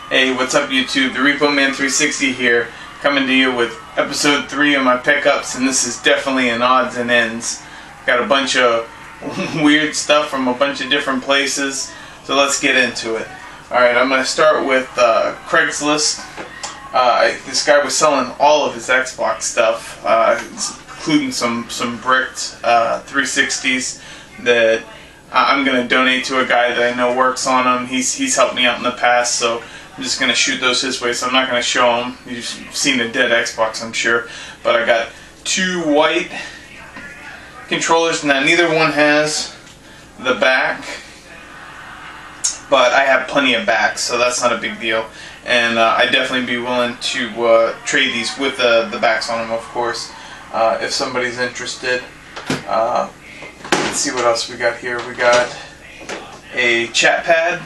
Hey, what's up YouTube? The Repo Man 360 here, coming to you with episode 3 of my pickups, and this is definitely an odds and ends. Got a bunch of weird stuff from a bunch of different places, so let's get into it. Alright, I'm going to start with Craigslist. This guy was selling all of his Xbox stuff, including some bricked 360s that I'm going to donate to a guy that I know works on them. He's helped me out in the past, so I'm just going to shoot those his way, so I'm not going to show him. You've seen a dead Xbox, I'm sure. But I got 2 white controllers. Now, neither one has the back, but I have plenty of backs, so that's not a big deal. And I'd definitely be willing to trade these with the backs on them, of course, if somebody's interested. Let's see what else we got here. We got a chat pad.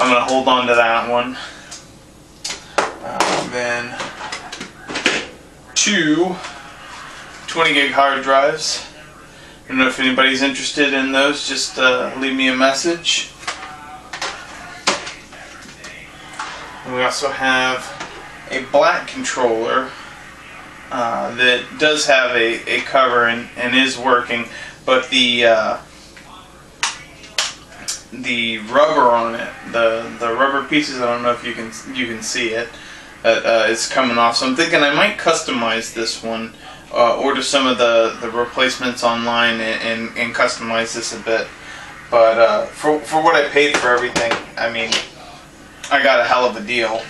I'm going to hold on to that one. Then 2 20 gig hard drives. I don't know if anybody's interested in those, just leave me a message. And we also have a black controller that does have a cover and is working, but the rubber on it, the rubber pieces, I don't know if you can see it, it's coming off. So I'm thinking I might customize this one, order some of the replacements online and customize this a bit. But for what I paid for everything, I mean, I got a hell of a deal.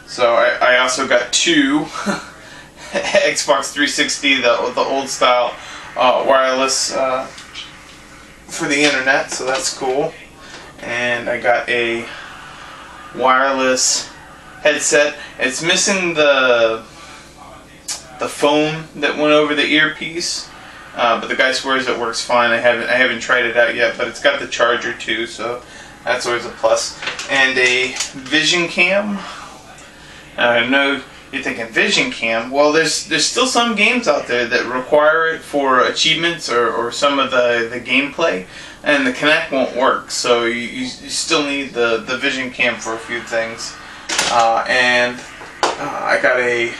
So I also got 2 Xbox 360, the old style wireless for the internet, so that's cool. And I got a wireless headset. It's missing the foam that went over the earpiece, but the guy swears it works fine. I haven't tried it out yet, but it's got the charger too, so that's always a plus. And a vision cam. I know you're thinking vision cam. Well, there's still some games out there that require it for achievements or some of the gameplay, and the Kinect won't work, so you still need the vision cam for a few things. I got a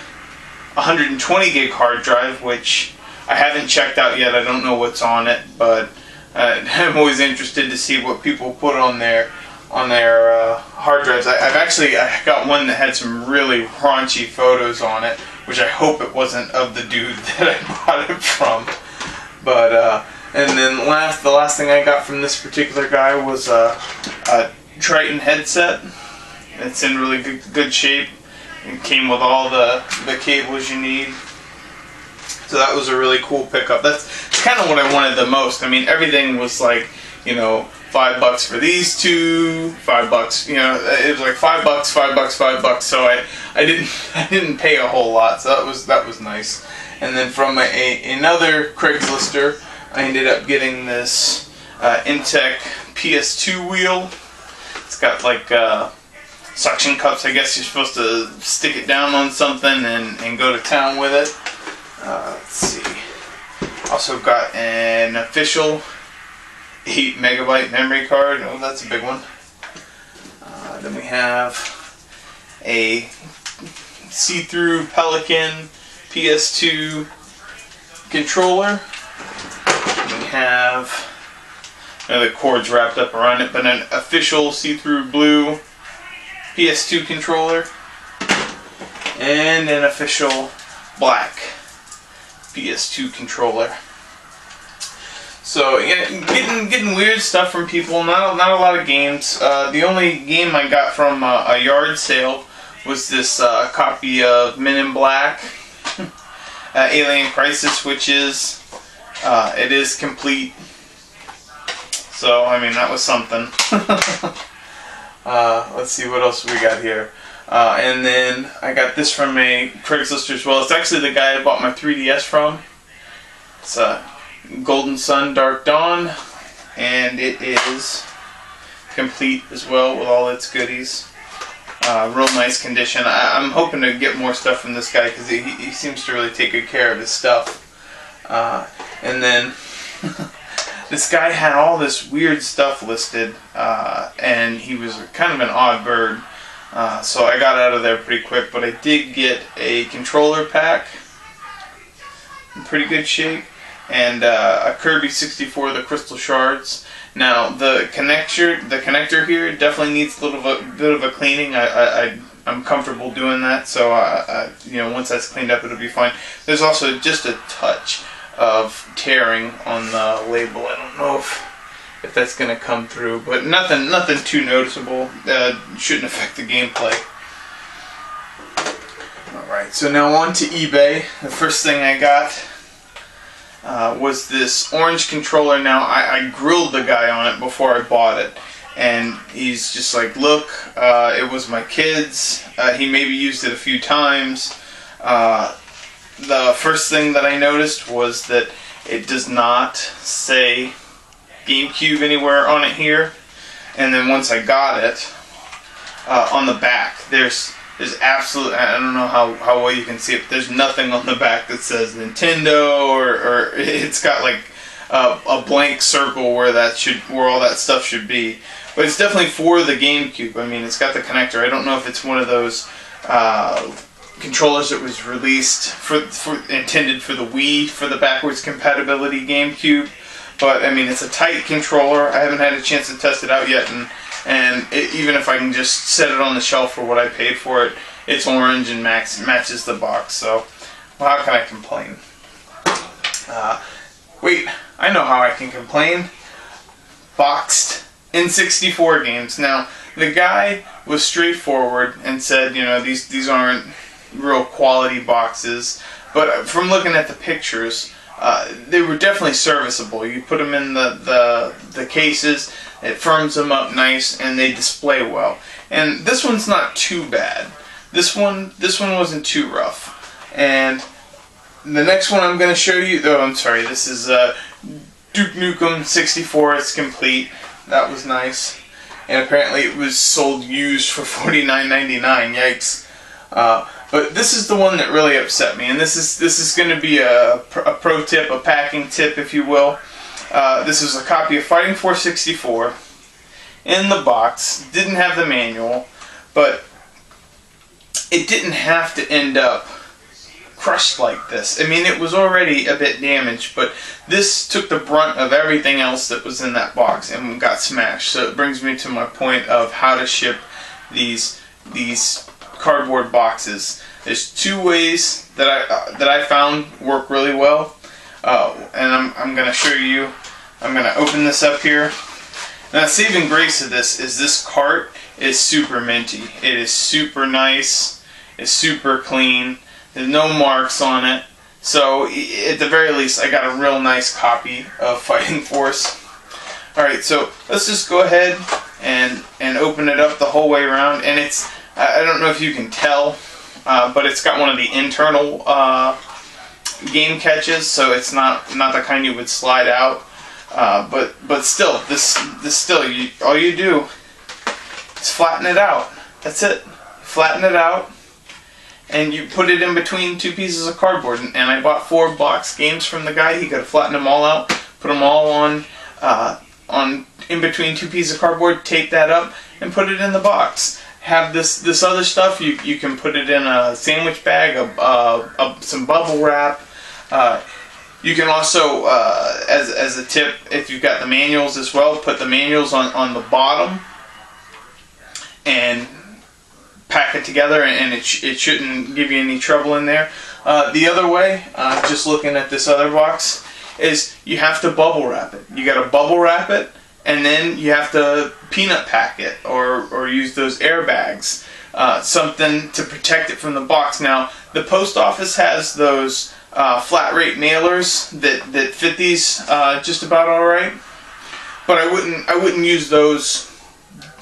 120 gig hard drive, which I haven't checked out yet. I don't know what's on it, but I'm always interested to see what people put on their hard drives. I got one that had some really raunchy photos on it, which I hope it wasn't of the dude that I bought it from. But and then the last thing I got from this particular guy was a Triton headset. It's in really good shape. It came with all the cables you need. So that was a really cool pickup. That's kind of what I wanted the most. I mean, everything was like, you know, $5 for these 2, $5. You know, it was like $5, $5. So I didn't pay a whole lot. So that was nice. And then from another Craigslister, I ended up getting this Intech PS2 wheel. It's got like suction cups. I guess you're supposed to stick it down on something and go to town with it. Let's see. Also got an official 8 megabyte memory card. Oh, that's a big one. Then we have a see-through Pelican PS2 controller. We have the cords wrapped up around it, but an official see-through blue PS2 controller, and an official black PS2 controller. So yeah, getting weird stuff from people. Not a lot of games. The only game I got from a yard sale was this copy of Men in Black, Alien Crisis, which is it is complete. So I mean, that was something. Let's see what else we got here. And then I got this from a Craigslist as well. It's actually the guy I bought my 3DS from. It's a Golden Sun Dark Dawn, and it is complete as well with all its goodies. Real nice condition. I'm hoping to get more stuff from this guy because he seems to really take good care of his stuff. And then this guy had all this weird stuff listed, and he was kind of an odd bird. So I got out of there pretty quick, but I did get a controller pack in pretty good shape, and a Kirby 64, the Crystal Shards. Now the connector here definitely needs a little bit of a cleaning. I'm comfortable doing that, so once that's cleaned up, it'll be fine. There's also just a touch of tearing on the label. I don't know if that's going to come through, but nothing too noticeable. Shouldn't affect the gameplay. Alright, so now on to eBay. The first thing I got was this orange controller. Now I grilled the guy on it before I bought it, and he's just like, look, it was my kid's. He maybe used it a few times. The first thing that I noticed was that it does not say GameCube anywhere on it here. And then once I got it, on the back, there's absolutely, I don't know how well you can see it, but there's nothing on the back that says Nintendo, or it's got like a blank circle where all that stuff should be. But it's definitely for the GameCube. I mean, it's got the connector. I don't know if it's one of those controllers that was released intended for the Wii, for the backwards compatibility GameCube. But I mean, it's a tight controller. I haven't had a chance to test it out yet, and even if I can just set it on the shelf for what I paid for it, it's orange and matches the box. So, well, how can I complain? Wait, I know how I can complain. Boxed N64 games. Now, the guy was straightforward and said, these aren't real quality boxes, but from looking at the pictures, they were definitely serviceable. You put them in the cases, it firms them up nice, and they display well. And this one's not too bad. This one wasn't too rough. And the next one I'm going to show you, this is Duke Nukem 64. It's complete. That was nice. And apparently it was sold used for $49.99. Yikes. But this is the one that really upset me, and this is going to be a pro tip, a packing tip, if you will. This is a copy of Fighting Force 64 in the box. Didn't have the manual, but it didn't have to end up crushed like this. I mean, it was already a bit damaged, but this took the brunt of everything else that was in that box and got smashed. So it brings me to my point of how to ship these cardboard boxes. There's two ways that I found work really well, and I'm going to show you. I'm going to open this up here. Now, saving grace of this cart is super minty. It is super nice. It's super clean. There's no marks on it. So at the very least, I got a real nice copy of Fighting Force. Alright, so let's just go ahead and open it up the whole way around. And it's, I don't know if you can tell, but it's got one of the internal game catches, so it's not the kind you would slide out. But still, all you do is flatten it out. That's it. Flatten it out, and you put it in between two pieces of cardboard. And I bought 4 box games from the guy. He could have flattened them all out, put them all on in between 2 pieces of cardboard, tape that up, and put it in the box. Have this other stuff. You can put it in a sandwich bag, some bubble wrap. You can also, as a tip, if you've got the manuals as well, put the manuals on the bottom and pack it together, and it shouldn't give you any trouble in there. The other way, just looking at this other box, is you have to bubble wrap it. You got to bubble wrap it, and then you have to peanut pack it or use those airbags, something to protect it from the box. Now, the post office has those flat rate nailers that fit these just about all right, but I wouldn't use those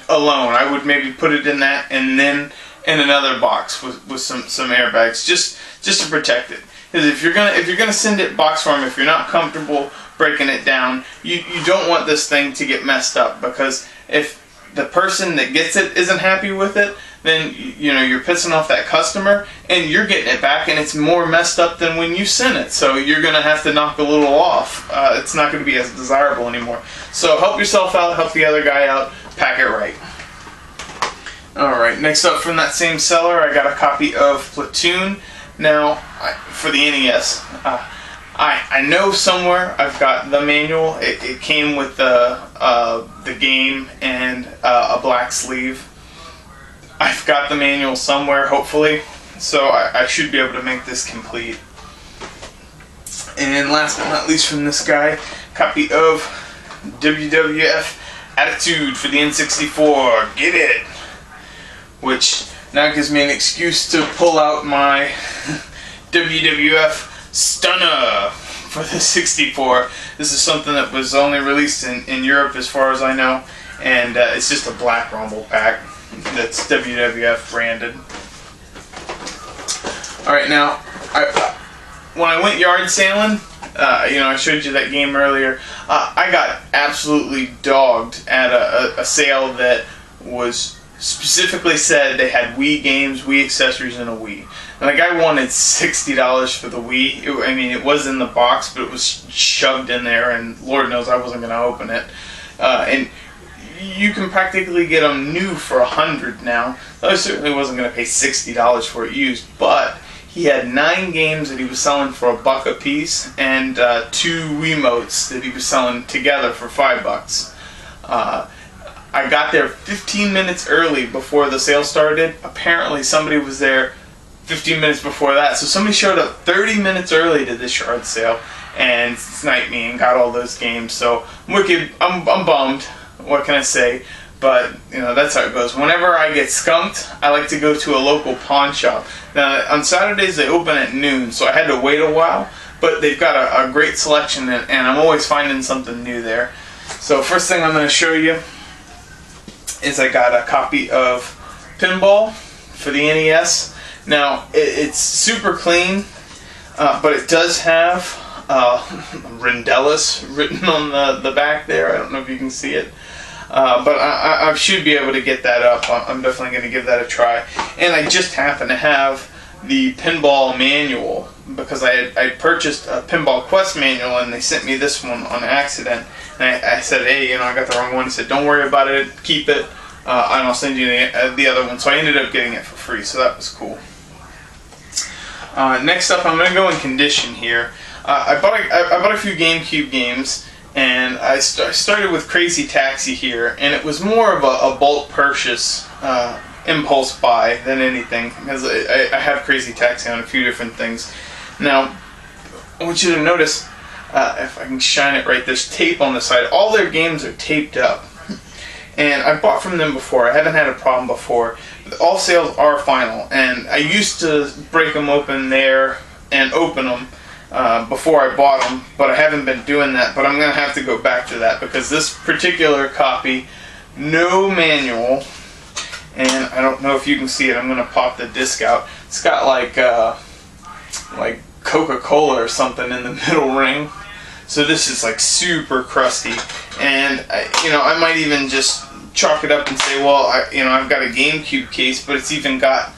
alone. I would maybe put it in that and then in another box with some airbags just to protect it. Because if you're gonna send it box form, if you're not comfortable breaking it down, you don't want this thing to get messed up, because if the person that gets it isn't happy with it, then you're pissing off that customer, and you're getting it back, and it's more messed up than when you sent it. So you're going to have to knock a little off. It's not going to be as desirable anymore. So help yourself out, help the other guy out, pack it right. Alright, next up from that same seller, I got a copy of Platoon. Now, for the NES. I know somewhere I've got the manual. It came with the game and a black sleeve. I've got the manual somewhere, hopefully, so I should be able to make this complete. And last but not least from this guy, copy of WWF Attitude for the N64. Get it! Which now gives me an excuse to pull out my WWF Stunner for the 64. This is something that was only released in Europe as far as I know, and it's just a black rumble pack that's WWF branded. Alright, now, when I went yard sailing, I showed you that game earlier, I got absolutely dogged at a sale that was specifically said they had Wii games, Wii accessories, and a Wii. And the guy wanted $60 for the Wii. It was in the box, but it was shoved in there, and Lord knows I wasn't going to open it. And you can practically get them new for $100 now. I certainly wasn't going to pay $60 for it used, but he had 9 games that he was selling for $1 a piece, and 2 Wiimotes that he was selling together for $5. I got there 15 minutes early before the sale started. Apparently somebody was there 15 minutes before that. So somebody showed up 30 minutes early to this yard sale and sniped me and got all those games. So I'm bummed. What can I say? But that's how it goes. Whenever I get skunked, I like to go to a local pawn shop. Now on Saturdays they open at noon, so I had to wait a while. But they've got a great selection, and I'm always finding something new there. So first thing I'm going to show you is I got a copy of Pinball for the NES. Now, it's super clean, but it does have Rendelis written on the back there. I don't know if you can see it. But I should be able to get that up. I'm definitely going to give that a try. And I just happen to have the Pinball manual, because I purchased a Pinball Quest manual, and they sent me this one on accident. And I said, hey, I got the wrong one. He said, don't worry about it, keep it, and I'll send you the other one. So I ended up getting it for free, so that was cool. Next up, I'm going to go in condition here. I bought a few GameCube games, and I started with Crazy Taxi here, and it was more of a bulk purchase, impulse buy than anything, because I have Crazy Taxi on a few different things. Now, I want you to notice, if I can shine it right, there's tape on the side. All their games are taped up. And I bought from them before. I haven't had a problem before. All sales are final. And I used to break them open there and open them before I bought them, but I haven't been doing that. But I'm going to have to go back to that, because this particular copy, no manual, and I don't know if you can see it. I'm going to pop the disc out. It's got like Coca-Cola or something in the middle ring. So this is like super crusty, and I might even just chalk it up and say, well, I've got a GameCube case, but it's even got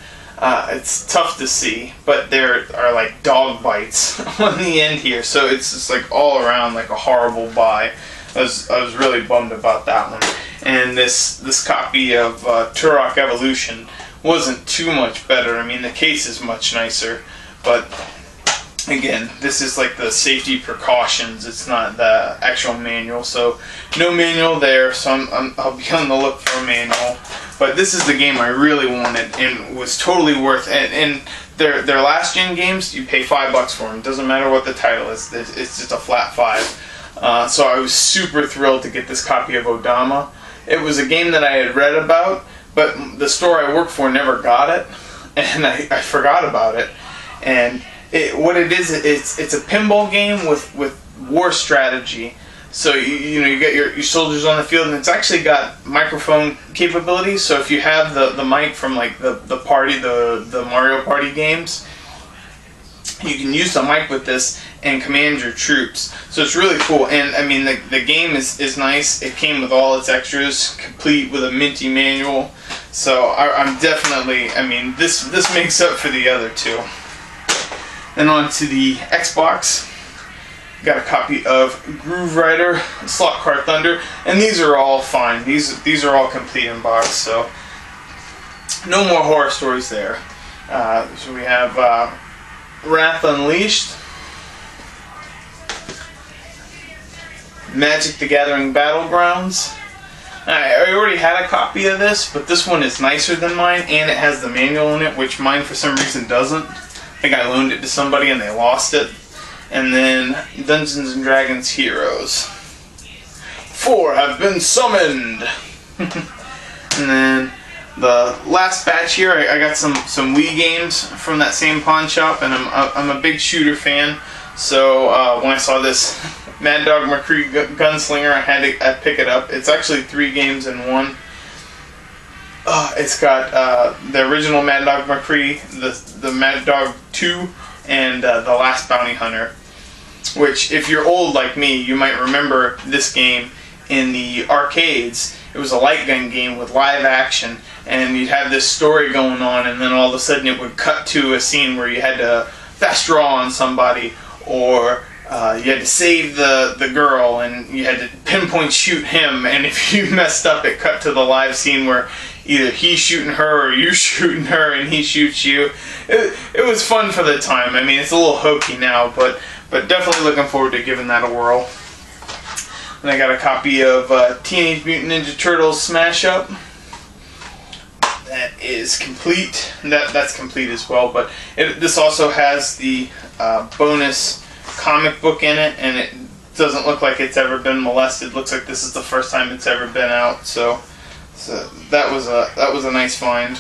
it's tough to see, but there are like dog bites on the end here, so it's just like all around like a horrible buy. I was really bummed about that one. And this copy of Turok Evolution wasn't too much better. I mean, the case is much nicer, but again, this is like the safety precautions. It's not the actual manual, so no manual there. So I'll be on the look for a manual. But this is the game I really wanted and was totally worth it. And their last gen games, you pay $5 for them. Doesn't matter what the title is. It's just a flat 5. So I was super thrilled to get this copy of Odama. It was a game that I had read about, but the store I worked for never got it, and I forgot about it. And what it is, it's a pinball game with war strategy. So you get your soldiers on the field, and it's actually got microphone capabilities. So if you have the mic from like the Mario Party games, you can use the mic with this and command your troops. So it's really cool. And I mean, the game is nice. It came with all its extras, complete with a minty manual. So I'm definitely, I mean, this makes up for the other two. Then on to the Xbox. Got a copy of Groove Rider, Slot Car Thunder, and these are all fine. These are all complete in box, so no more horror stories there. So we have Wrath Unleashed, Magic the Gathering Battlegrounds. I already had a copy of this, but this one is nicer than mine, and it has the manual in it, which mine for some reason doesn't. I think I loaned it to somebody and they lost it. And then Dungeons and Dragons Heroes. 4 have been summoned! And then the last batch here, I got some Wii games from that same pawn shop, and I'm a big shooter fan. So when I saw this Mad Dog McCree Gunslinger, I had to pick it up. It's actually 3 games in one. It's got the original Mad Dog McCree, the Mad Dog 2, and the Last Bounty Hunter. Which, if you're old like me, you might remember this game in the arcades. It was a light gun game with live action, and you'd have this story going on, and then all of a sudden it would cut to a scene where you had to fast draw on somebody, or you had to save the girl, and you had to pinpoint shoot him, and if you messed up, it cut to the live scene where either he's shooting her or you're shooting her and he shoots you. It was fun for the time. I mean, it's a little hokey now, but definitely looking forward to giving that a whirl. And I got a copy of Teenage Mutant Ninja Turtles Smash Up. That is complete. That's complete as well, but this also has the bonus comic book in it, and it doesn't look like it's ever been molested. It looks like this is the first time it's ever been out, so that was a nice find.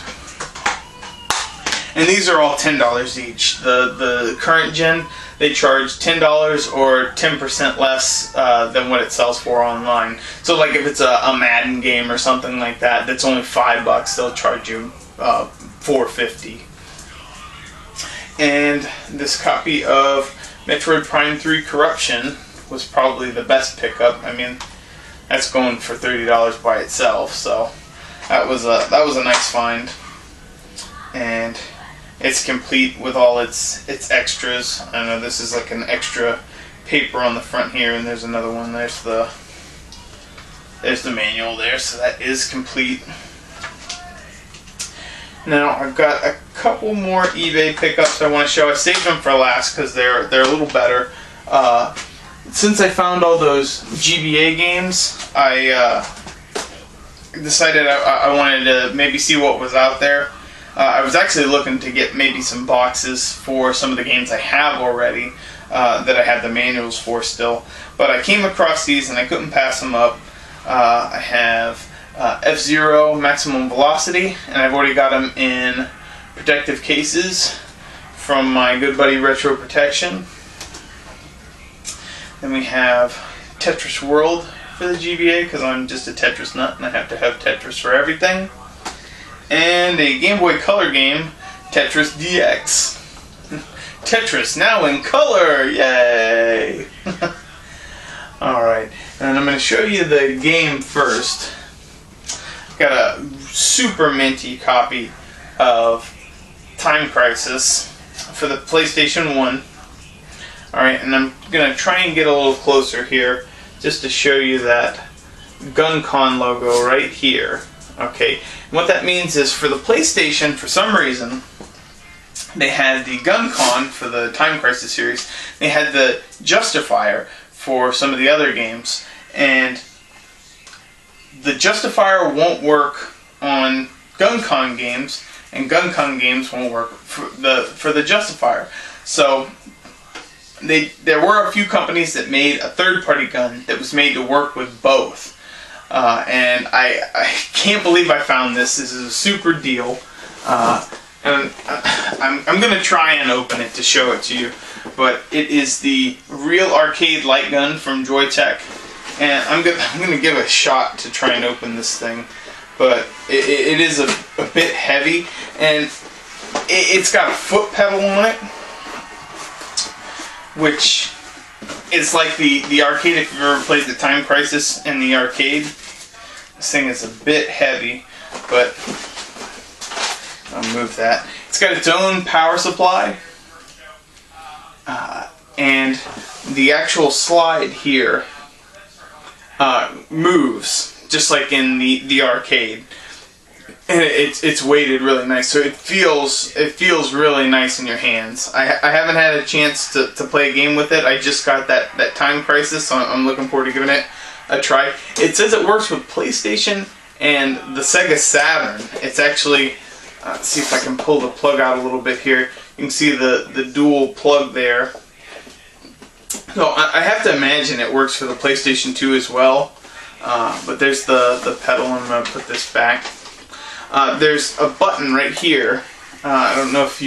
And these are all $10 each. The current gen, they charge $10 or 10% less than what it sells for online. So like if it's a Madden game or something like that, that's only $5, they'll charge you $4.50. And this copy of Metroid Prime 3 Corruption was probably the best pickup. I mean, that's going for $30 by itself, so that was a nice find. And it's complete with all its extras. I know this is like an extra paper on the front here, and there's another one. There's the manual there, so that is complete. Now I've got a couple more eBay pickups I want to show. I saved them for last because they're a little better. Since I found all those GBA games, I decided I wanted to maybe see what was out there. I was actually looking to get maybe some boxes for some of the games I have already that I have the manuals for still. But I came across these and I couldn't pass them up. I have F-Zero Maximum Velocity, and I've already got them in protective cases from my good buddy Retro Protection. Then we have Tetris World for the GBA, because I'm just a Tetris nut and I have to have Tetris for everything. And a Game Boy Color game, Tetris DX. Tetris now in color! Yay! Alright, and I'm going to show you the game first. I've got a super minty copy of Time Crisis for the PlayStation 1. Alright, and I'm going to try and get a little closer here just to show you that GunCon logo right here. Okay, and what that means is for the PlayStation, for some reason, they had the GunCon for the Time Crisis series, they had the Justifier for some of the other games, and the Justifier won't work on GunCon games, and GunCon games won't work for the Justifier. So there were a few companies that made a third-party gun that was made to work with both. And I can't believe I found this. This is a super deal. And I'm going to try and open it to show it to you. But it is the Real Arcade Light Gun from Joytech. And I'm going to give a shot to try and open this thing. But it is a bit heavy. And it's got a foot pedal on it, which is like the arcade, if you've ever played the Time Crisis in the arcade. This thing is a bit heavy, but I'll move that. It's got its own power supply, and the actual slide here moves just like in the arcade, and it's weighted really nice, so it feels really nice in your hands. I haven't had a chance to play a game with it. I just got that Time Crisis, so I'm looking forward to giving it a try. It says it works with PlayStation and the Sega Saturn. It's actually, let's see if I can pull the plug out a little bit here. You can see the dual plug there. So I have to imagine it works for the PlayStation 2 as well. But there's the pedal. I'm going to put this back. There's a button right here. I don't know if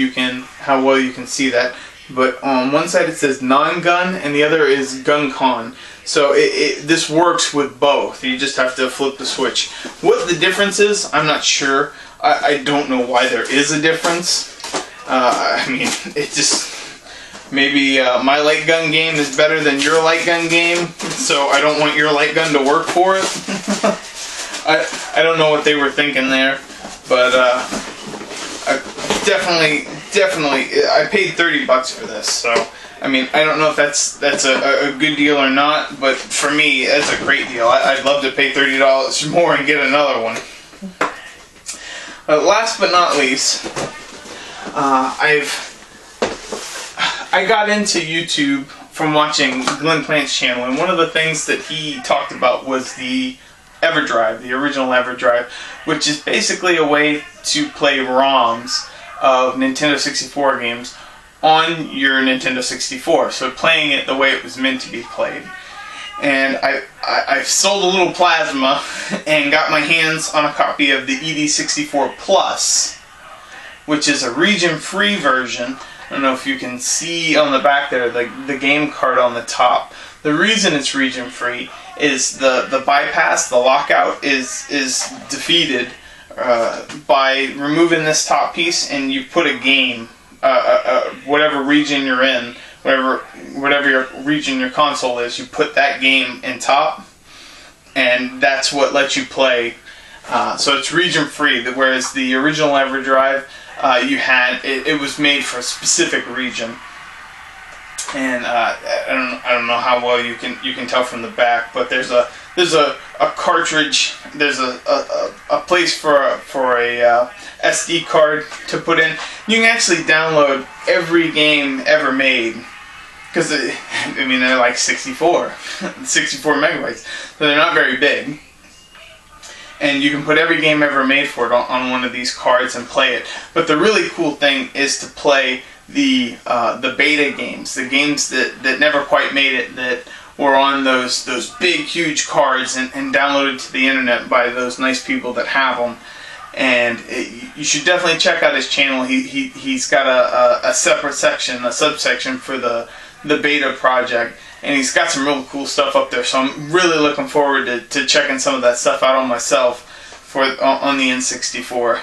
how well you can see that. But on one side it says non-gun and the other is gun con. So this works with both. You just have to flip the switch. What the difference is, I'm not sure. I don't know why there is a difference. I mean, it just... Maybe my light gun game is better than your light gun game, so I don't want your light gun to work for it. I don't know what they were thinking there, but I definitely, I paid $30 for this, so I mean, I don't know if that's a good deal or not, but for me, that's a great deal. I'd love to pay $30 more and get another one. Last but not least, I got into YouTube from watching Glenn Plant's channel, and one of the things that he talked about was the EverDrive, the original EverDrive, which is basically a way to play ROMs of Nintendo 64 games on your Nintendo 64, so playing it the way it was meant to be played. And I sold a little plasma and got my hands on a copy of the ED64 Plus, which is a region-free version. I don't know if you can see on the back there the game card on the top. The reason it's region free is the bypass, the lockout is defeated by removing this top piece, and you put a game, whatever region you're in, whatever your region your console is, you put that game in top, and that's what lets you play. So it's region free, whereas the original EverDrive, it was made for a specific region, and I don't know how well you can tell from the back, but there's a cartridge, there's a place for a SD card to put in. You can actually download every game ever made, because I mean they're like 64 megabytes, so they're not very big. And you can put every game ever made for it on one of these cards and play it. But the really cool thing is to play the beta games, the games that never quite made it, that were on those big, huge cards and downloaded to the internet by those nice people that have them. And you should definitely check out his channel. He's got a separate section, a subsection for the beta project. And he's got some real cool stuff up there, so I'm really looking forward to checking some of that stuff out on myself on the N64.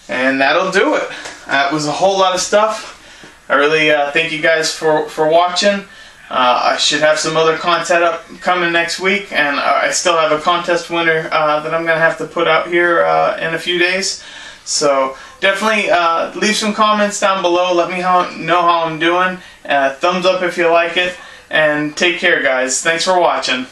And that'll do it. That was a whole lot of stuff. I really thank you guys for watching. I should have some other content up coming next week, and I still have a contest winner that I'm going to have to put out here in a few days. So definitely leave some comments down below. Let me know how I'm doing. Thumbs up if you like it. And take care, guys. Thanks for watching.